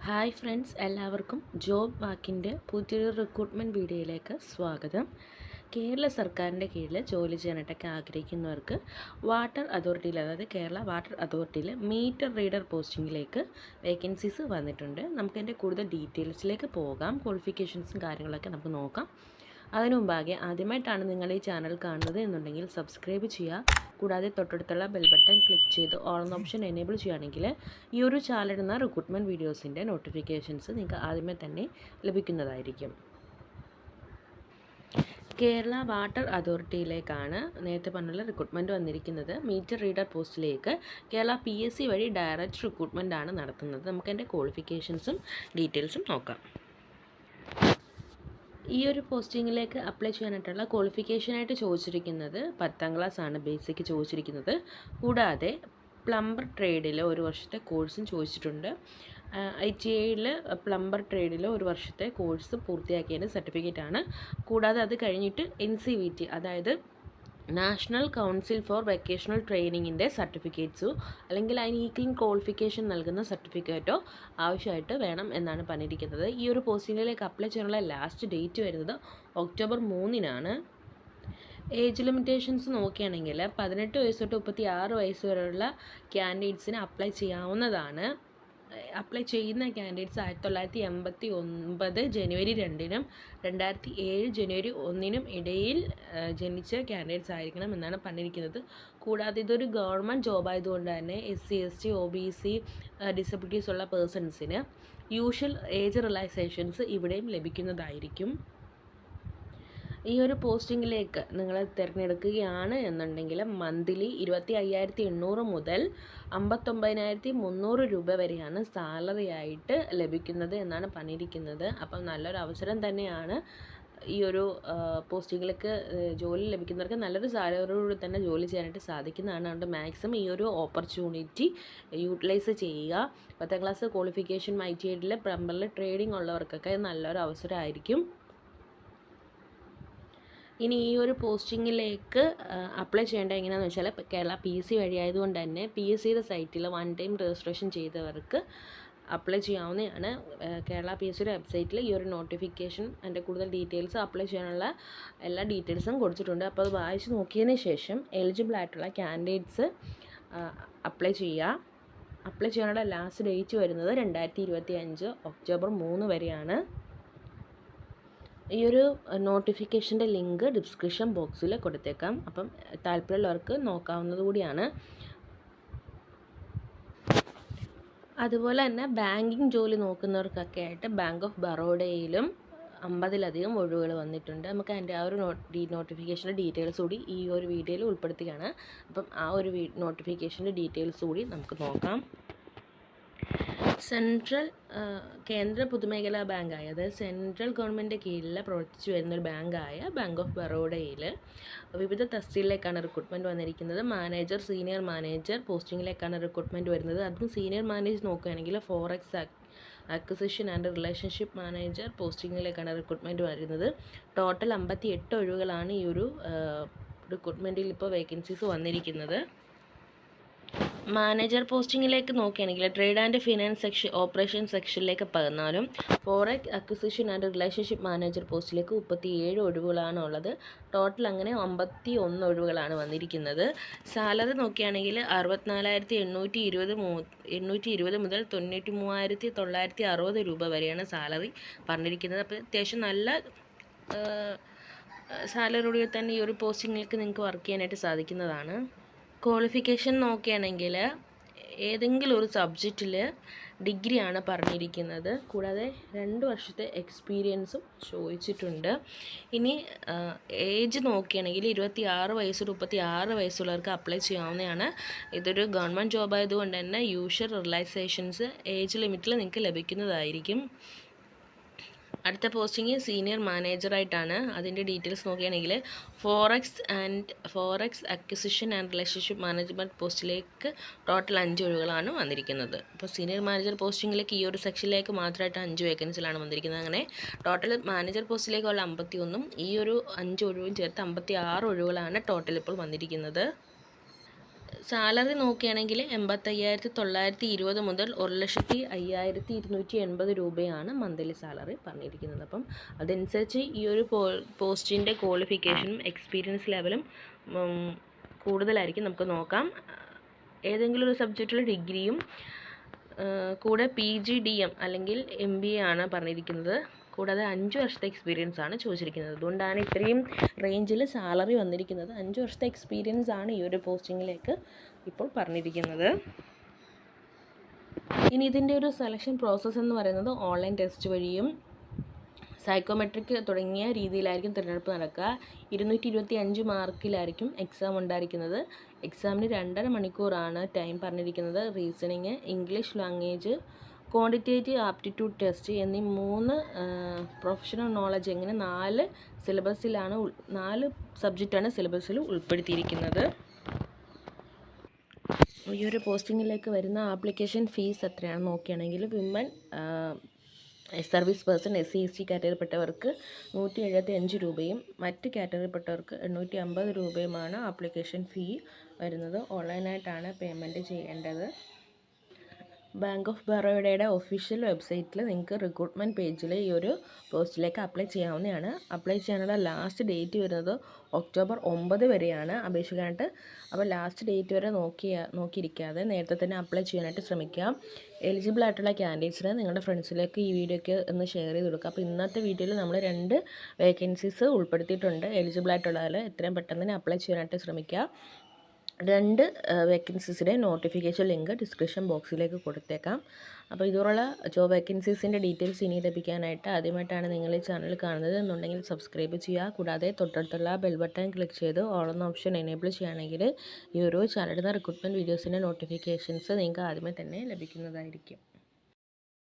Hi friends, എല്ലാവർക്കും job വാക്കിൻ്റെ പുതിയൊരു റിക്രൂട്ട്മെൻറ്റ് വീഡിയോയിലേക്ക് സ്വാഗതം. കേരള സർക്കാരിൻ്റെ കീഴിൽ ജോലി ചെയ്യാനായിട്ടൊക്കെ ആഗ്രഹിക്കുന്നവർക്ക് വാട്ടർ അതോറിറ്റിയിൽ, അതായത് കേരള വാട്ടർ അതോറിറ്റിയിൽ മീറ്റർ റീഡർ പോസ്റ്റിങ്ങിലേക്ക് വേക്കൻസീസ് വന്നിട്ടുണ്ട്. നമുക്കതിൻ്റെ കൂടുതൽ ഡീറ്റെയിൽസിലേക്ക് പോകാം. ക്വാളിഫിക്കേഷൻസും കാര്യങ്ങളൊക്കെ നമുക്ക് നോക്കാം. അതിനു മുമ്പാകെ ആദ്യമായിട്ടാണ് നിങ്ങൾ ഈ ചാനൽ കാണുന്നത് എന്നുണ്ടെങ്കിൽ സബ്സ്ക്രൈബ് ചെയ്യുക. കൂടാതെ തൊട്ടടുത്തുള്ള ബെൽ ബട്ടൺ ക്ലിക്ക് ചെയ്ത് ഓൾ എന്ന ഓപ്ഷൻ എനേബിൾ ചെയ്യുകയാണെങ്കിൽ ഈ ഒരു ചാനലിടുന്ന റിക്രൂട്ട്മെൻറ്റ് വീഡിയോസിൻ്റെ നോട്ടിഫിക്കേഷൻസ് നിങ്ങൾക്ക് ആദ്യമേ തന്നെ ലഭിക്കുന്നതായിരിക്കും. കേരള വാട്ടർ അതോറിറ്റിയിലേക്കാണ് നേരത്തെ പറഞ്ഞുള്ള റിക്രൂട്ട്മെൻറ്റ് വന്നിരിക്കുന്നത്. മീറ്റർ റീഡർ പോസ്റ്റിലേക്ക് കേരള PSC വഴി ഡയറക്റ്റ് റിക്രൂട്ട്മെൻ്റ് ആണ് നടത്തുന്നത്. നമുക്കതിൻ്റെ ക്വാളിഫിക്കേഷൻസും ഡീറ്റെയിൽസും നോക്കാം. ഈ ഒരു പോസ്റ്റിങ്ങിലേക്ക് അപ്ലൈ ചെയ്യാനായിട്ടുള്ള ക്വാളിഫിക്കേഷനായിട്ട് ചോദിച്ചിരിക്കുന്നത് 10ാം ക്ലാസ് ആണ് ബേസിക് ചോദിച്ചിരിക്കുന്നത്. കൂടാതെ പ്ലംബർ ട്രേഡിൽ 1 വർഷത്തെ കോഴ്സും ചോദിച്ചിട്ടുണ്ട്. ITIയിൽ പ്ലംബർ ട്രേഡിൽ 1 വർഷത്തെ കോഴ്സ് പൂർത്തിയാക്കിയതിൻ്റെ സർട്ടിഫിക്കറ്റാണ്. കൂടാതെ അത് കഴിഞ്ഞിട്ട് NCVT, അതായത് നാഷണൽ കൗൺസിൽ ഫോർ വൊക്കേഷണൽ ട്രെയിനിങ്ങിൻ്റെ സർട്ടിഫിക്കറ്റ്സോ അല്ലെങ്കിൽ അതിന് ഈക്വൽ ക്വാളിഫിക്കേഷൻ നൽകുന്ന സർട്ടിഫിക്കറ്റോ ആവശ്യമായിട്ട് വേണം എന്നാണ് പറഞ്ഞിരിക്കുന്നത്. ഈ ഒരു പോസ്റ്റിങ്ങിലേക്ക് അപ്ലൈ ചെയ്യാനുള്ള ലാസ്റ്റ് ഡേറ്റ് വരുന്നത് ഒക്ടോബർ 3-നാണ്. ഏജ് ലിമിറ്റേഷൻസ് നോക്കുകയാണെങ്കിൽ 18 വയസ്സ് തൊട്ട് 36 വയസ്സ് വരെയുള്ള ക്യാൻഡിഡേറ്റ്സിന് അപ്ലൈ ചെയ്യാവുന്നതാണ്. അപ്ലൈ ചെയ്യുന്ന ക്യാൻഡിഡേറ്റ്സ് 1989 ജനുവരി 2-നും 2007 ജനുവരി 1-നും ഇടയിൽ ജനിച്ച ക്യാൻഡിഡേറ്റ്സ് ആയിരിക്കണം എന്നാണ് പറഞ്ഞിരിക്കുന്നത്. കൂടാതെ ഇതൊരു ഗവൺമെൻറ് ജോബ് ആയതുകൊണ്ട് തന്നെ SC ST OBC ഡിസബിലിറ്റീസ് ഉള്ള പേഴ്സൺസിന് യൂഷ്വൽ ഏജ് റിലാക്സേഷൻസ് ഇവിടെയും ലഭിക്കുന്നതായിരിക്കും. ഈ ഒരു പോസ്റ്റിങ്ങിലേക്ക് നിങ്ങൾ തിരഞ്ഞെടുക്കുകയാണ് എന്നുണ്ടെങ്കിൽ മന്ത്ലി 25,800 മുതൽ 59,300 രൂപ വരെയാണ് സാലറി ആയിട്ട് ലഭിക്കുന്നത് എന്നാണ് പറഞ്ഞിരിക്കുന്നത്. അപ്പം നല്ലൊരു അവസരം തന്നെയാണ്. ഈ ഒരു പോസ്റ്റിങ്ങിലേക്ക് ജോലി ലഭിക്കുന്നവർക്ക് നല്ലൊരു സാലറിയോട് തന്നെ ജോലി ചെയ്യാനായിട്ട് സാധിക്കുന്നതാണ്. അതുകൊണ്ട് മാക്സിമം ഈ ഒരു ഓപ്പർച്യൂണിറ്റി യൂട്ടിലൈസ് ചെയ്യുക. 10ാം ക്ലാസ് ക്വാളിഫിക്കേഷൻ ITIയിൽ പ്ലംബറിൽ ട്രേഡിംഗ് ഉള്ളവർക്കൊക്കെ നല്ലൊരു അവസരമായിരിക്കും. ഇനി ഈ ഒരു പോസ്റ്റിങ്ങിലേക്ക് അപ്ലൈ ചെയ്യേണ്ടത് എങ്ങനെയാണെന്ന് വെച്ചാൽ കേരള PSC വഴിയായതുകൊണ്ട് തന്നെ PSCയുടെ സൈറ്റിൽ 1 ടൈം രജിസ്ട്രേഷൻ ചെയ്തവർക്ക് അപ്ലൈ ചെയ്യാവുന്നതാണ്. കേരള PSCയുടെ വെബ്സൈറ്റിൽ ഈ ഒരു നോട്ടിഫിക്കേഷൻ, അതിൻ്റെ കൂടുതൽ ഡീറ്റെയിൽസ്, അപ്ലൈ ചെയ്യാനുള്ള എല്ലാ ഡീറ്റെയിൽസും കൊടുത്തിട്ടുണ്ട്. അപ്പോൾ അത് വായിച്ച് നോക്കിയതിന് ശേഷം എലിജിബിൾ ആയിട്ടുള്ള ക്യാൻഡിഡേറ്റ്സ് അപ്ലൈ ചെയ്യുക. അപ്ലൈ ചെയ്യാനുള്ള ലാസ്റ്റ് ഡേറ്റ് വരുന്നത് 2025 ഒക്ടോബർ 3 വരെയാണ്. ഈ ഒരു നോട്ടിഫിക്കേഷൻ്റെ ലിങ്ക് ഡിസ്ക്രിപ്ഷൻ ബോക്സിൽ കൊടുത്തേക്കാം. അപ്പം താല്പര്യമുള്ളവർക്ക് നോക്കാവുന്നത് കൂടിയാണ്. അതുപോലെ തന്നെ ബാങ്കിങ് ജോലി നോക്കുന്നവർക്കൊക്കെ ആയിട്ട് ബാങ്ക് ഓഫ് ബറോഡയിലും 50-ലധികം ഒഴിവുകൾ വന്നിട്ടുണ്ട്. നമുക്ക് അതിൻ്റെ ആ ഒരു നോട്ടിഫിക്കേഷൻ്റെ ഡീറ്റെയിൽസ് കൂടി ഈ ഒരു വീഡിയോയിൽ ഉൾപ്പെടുത്തുകയാണ്. അപ്പം ആ ഒരു നോട്ടിഫിക്കേഷൻ്റെ ഡീറ്റെയിൽസ് കൂടി നമുക്ക് നോക്കാം. സെൻട്രൽ കേന്ദ്ര പൊതുമേഖലാ ബാങ്കായ, അതായത് സെൻട്രൽ ഗവൺമെൻറ് കീഴിൽ പ്രവർത്തിച്ചു വരുന്നൊരു ബാങ്കായ ബാങ്ക് ഓഫ് ബറോഡയിൽ വിവിധ തസ്തികയിലേക്കാണ് റിക്രൂട്ട്മെൻറ്റ് വന്നിരിക്കുന്നത്. മാനേജർ, സീനിയർ മാനേജർ പോസ്റ്റിങ്ങിലേക്കാണ് റിക്രൂട്ട്മെൻറ്റ് വരുന്നത്. അതും സീനിയർ മാനേജർ നോക്കുകയാണെങ്കിൽ forex acquisition and relationship manager പോസ്റ്റിങ്ങിലേക്കാണ് റിക്രൂട്ട്മെൻറ്റ് വരുന്നത്. ടോട്ടൽ 58 ഒഴിവുകളാണ് ഈ ഒരു റിക്രൂട്ട്മെൻറ്റിൽ ഇപ്പോൾ വേക്കൻസീസ് വന്നിരിക്കുന്നത്. മാനേജർ പോസ്റ്റിങ്ങിലേക്ക് നോക്കുകയാണെങ്കിൽ ട്രേഡ് ആൻഡ് ഫിനാൻസ് ഓപ്പറേഷൻ സെക്ഷനിലേക്ക് 14, forex acquisition and relationship manager പോസ്റ്റിലേക്ക് 37 ഒഴിവുകളാണ് ഉള്ളത്. ടോട്ടൽ അങ്ങനെ 51 ഒഴിവുകളാണ് വന്നിരിക്കുന്നത്. സാലറി നോക്കുകയാണെങ്കിൽ 64,820 മുതൽ 93,960 രൂപ വരെയാണ് സാലറി പറഞ്ഞിരിക്കുന്നത്. അപ്പോൾ അത്യാവശ്യം നല്ല സാലറിയോടെ തന്നെ ഈ ഒരു പോസ്റ്റിങ്ങിലേക്ക് നിങ്ങൾക്ക് വർക്ക് ചെയ്യാനായിട്ട് സാധിക്കുന്നതാണ്. ക്വാളിഫിക്കേഷൻ നോക്കുകയാണെങ്കിൽ ഏതെങ്കിലും ഒരു സബ്ജക്റ്റിൽ ഡിഗ്രിയാണ് പറഞ്ഞിരിക്കുന്നത്. കൂടാതെ 2 വർഷത്തെ എക്സ്പീരിയൻസും ചോദിച്ചിട്ടുണ്ട്. ഇനി ഏജ് നോക്കുകയാണെങ്കിൽ 26 വയസ്സ് 36 വയസ്സുള്ളവർക്ക് അപ്ലൈ ചെയ്യാവുന്നതാണ്. ഇതൊരു ഗവൺമെൻറ് ജോബ് ആയതുകൊണ്ട് തന്നെ യൂഷ്വൽ റിലാക്സേഷൻസ് ഏജ് ലിമിറ്റിൽ നിങ്ങൾക്ക് ലഭിക്കുന്നതായിരിക്കും. അടുത്ത പോസ്റ്റിംഗ് സീനിയർ മാനേജറായിട്ടാണ്. അതിൻ്റെ ഡീറ്റെയിൽസ് നോക്കുകയാണെങ്കിൽ forex acquisition and relationship management പോസ്റ്റിലേക്ക് ടോട്ടൽ 5 ഒഴിവുകളാണ് വന്നിരിക്കുന്നത്. അപ്പോൾ സീനിയർ മാനേജർ പോസ്റ്റിങ്ങിലേക്ക് ഈ ഒരു സെക്ഷനിലേക്ക് മാത്രമായിട്ട് 5 വേക്കൻസിലാണ് വന്നിരിക്കുന്നത്. അങ്ങനെ ടോട്ടൽ മാനേജർ പോസ്റ്റിലേക്കുള്ള 51, ഈ ഒരു 5 ഒഴിവും ചേർത്ത് 56 ഒഴിവുകളാണ് ടോട്ടൽ ഇപ്പോൾ വന്നിരിക്കുന്നത്. സാലറി നോക്കുകയാണെങ്കിൽ 85,920 മുതൽ 1,05,280 രൂപയാണ് മന്ത്ലി സാലറി പറഞ്ഞിരിക്കുന്നത്. അപ്പം അതനുസരിച്ച് ഈ ഒരു പോസ്റ്റിൻ്റെ ക്വാളിഫിക്കേഷനും എക്സ്പീരിയൻസ് ലെവലും കൂടുതലായിരിക്കും. നമുക്ക് നോക്കാം. ഏതെങ്കിലും ഒരു സബ്ജക്റ്റിൽ ഡിഗ്രിയും കൂടെ PGDM അല്ലെങ്കിൽ MBA ആണ് പറഞ്ഞിരിക്കുന്നത്. കൂടാതെ 5 വർഷത്തെ എക്സ്പീരിയൻസ് ആണ് ചോദിച്ചിരിക്കുന്നത്. അതുകൊണ്ടാണ് ഇത്രയും റേഞ്ചിൽ സാലറി വന്നിരിക്കുന്നത്. 5 വർഷത്തെ എക്സ്പീരിയൻസ് ആണ് ഈ ഒരു പോസ്റ്റിങ്ങിലേക്ക് ഇപ്പോൾ പറഞ്ഞിരിക്കുന്നത്. ഇനി ഇതിൻ്റെ ഒരു സെലക്ഷൻ പ്രോസസ്സ് എന്ന് പറയുന്നത് ഓൺലൈൻ ടെസ്റ്റ് വഴിയും സൈക്കോമെട്രിക് തുടങ്ങിയ രീതിയിലായിരിക്കും തിരഞ്ഞെടുപ്പ് നടക്കുക. 225 മാർക്കിലായിരിക്കും എക്സാം ഉണ്ടായിരിക്കുന്നത്. എക്സാമിന് 2.5 മണിക്കൂറാണ് ടൈം പറഞ്ഞിരിക്കുന്നത്. Reasoning, English language, quantitative aptitude test എന്നീ 3 പ്രൊഫഷണൽ നോളജ് എങ്ങനെ 4 സബ്ജക്റ്റാണ് സിലബസിൽ ഉൾപ്പെടുത്തിയിരിക്കുന്നത്. ഈ ഒരു പോസ്റ്റിങ്ങിലേക്ക് വരുന്ന ആപ്ലിക്കേഷൻ ഫീസ് എത്രയാണെന്ന് നോക്കുകയാണെങ്കിൽ വിമൻ സർവീസ് പേഴ്സൺ SC/ST കാറ്റഗറിയിൽപ്പെട്ടവർക്ക് 175 രൂപയും മറ്റ് കാറ്റഗറിയിൽപ്പെട്ടവർക്ക് 850 രൂപയുമാണ് ആപ്ലിക്കേഷൻ ഫീ വരുന്നത്. ഓൺലൈനായിട്ടാണ് പേയ്മെൻറ്റ് ചെയ്യേണ്ടത്. ബാങ്ക് ഓഫ് ബറോഡയുടെ ഒഫീഷ്യൽ വെബ്സൈറ്റിൽ നിങ്ങൾക്ക് റിക്രൂട്ട്മെൻറ്റ് പേജിൽ ഈ ഒരു പോസ്റ്റിലേക്ക് അപ്ലൈ ചെയ്യാവുന്നതാണ്. അപ്ലൈ ചെയ്യാനുള്ള ലാസ്റ്റ് ഡേറ്റ് വരുന്നത് ഒക്ടോബർ 9 വരെയാണ് അപേക്ഷിക്കാനായിട്ട്. അപ്പോൾ ലാസ്റ്റ് ഡേറ്റ് വരെ നോക്കിയിരിക്കാതെ നേരത്തെ തന്നെ അപ്ലൈ ചെയ്യാനായിട്ട് ശ്രമിക്കുക. എലിജിബിൾ ആയിട്ടുള്ള ക്യാൻഡിഡേറ്റ്സിന് നിങ്ങളുടെ ഫ്രണ്ട്സിലേക്ക് ഈ വീഡിയോയ്ക്ക് ഒന്ന് ഷെയർ ചെയ്ത് കൊടുക്കുക. അപ്പോൾ ഇന്നത്തെ വീഡിയോയിൽ നമ്മൾ 2 വേക്കൻസീസ് ഉൾപ്പെടുത്തിയിട്ടുണ്ട്. എലിജിബിൾ ആയിട്ടുള്ളതിൽ എത്രയും പെട്ടെന്ന് തന്നെ അപ്ലൈ ചെയ്യാനായിട്ട് ശ്രമിക്കുക. 2 വേക്കൻസീസിൻ്റെ നോട്ടിഫിക്കേഷൻ ലിങ്ക് ഡിസ്ക്രിപ്ഷൻ ബോക്സിലേക്ക് കൊടുത്തേക്കാം. അപ്പോൾ ഇതുപോലുള്ള ജോബ് വേക്കൻസീസിൻ്റെ ഡീറ്റെയിൽസ് ഇനി ലഭിക്കാനായിട്ട് ആദ്യമായിട്ടാണ് നിങ്ങൾ ഈ ചാനൽ കാണുന്നത് എന്നുണ്ടെങ്കിൽ സബ്സ്ക്രൈബ് ചെയ്യുക. കൂടാതെ തൊട്ടടുത്തുള്ള ബെൽ ബട്ടൺ ക്ലിക്ക് ചെയ്ത് ഓൾ എന്ന ഓപ്ഷൻ എനേബിൾ ചെയ്യുകയാണെങ്കിൽ ഈ ഒരു ചാനലിൽ നിന്ന് റിക്രൂട്ട്മെൻറ്റ് വീഡിയോസിൻ്റെ നോട്ടിഫിക്കേഷൻസ് നിങ്ങൾക്ക് ആദ്യമേ തന്നെ ലഭിക്കുന്നതായിരിക്കും.